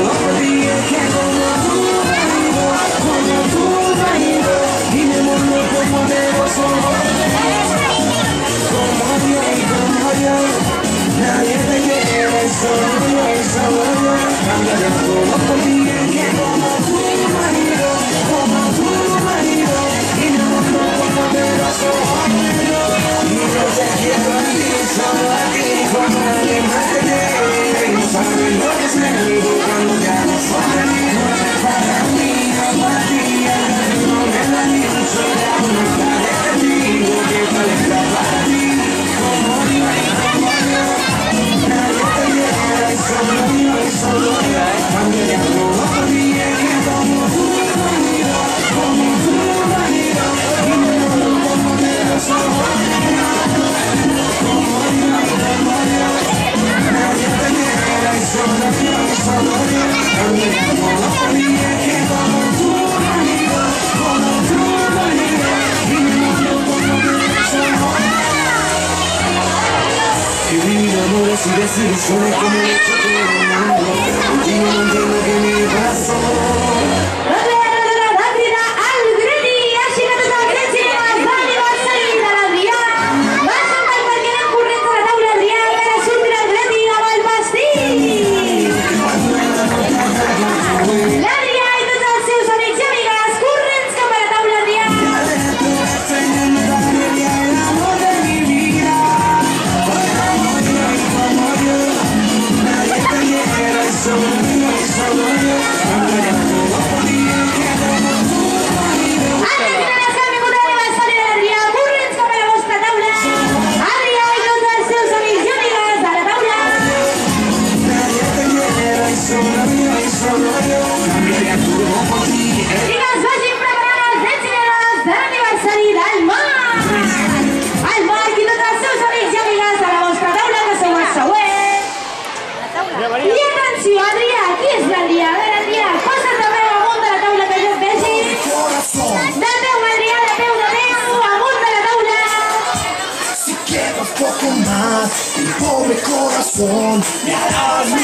no podía que como tú no ha ido, y mi mundo como poderoso, como yo, nadie te quiere, solo yo, cambia de todo, no podía que como tú no ha ido, y mi mundo como poderoso, y yo te quiero a ti, solo a ti, como nadie más te quiere, y no sabes lo que es negro cuando ya no soy no es para mí, no para ti, no me da ni un solo no está de testigo que falta para ti, como yo, nadie te quiere, solo yo, cambia de todo, podía que como tú no has ido, y me muero como poderoso, que vivir amores y desilusiones como he hecho todo el mundo, y no entiendo qué me pasó. I atenció, Adrià, qui és l'Adrià? A veure, Adrià, posa't de peu amunt de la taula que jo et vegi. De peu, Adrià, de peu, amunt de la taula. Si quieres poco más, mi pobre corazón, me harás mi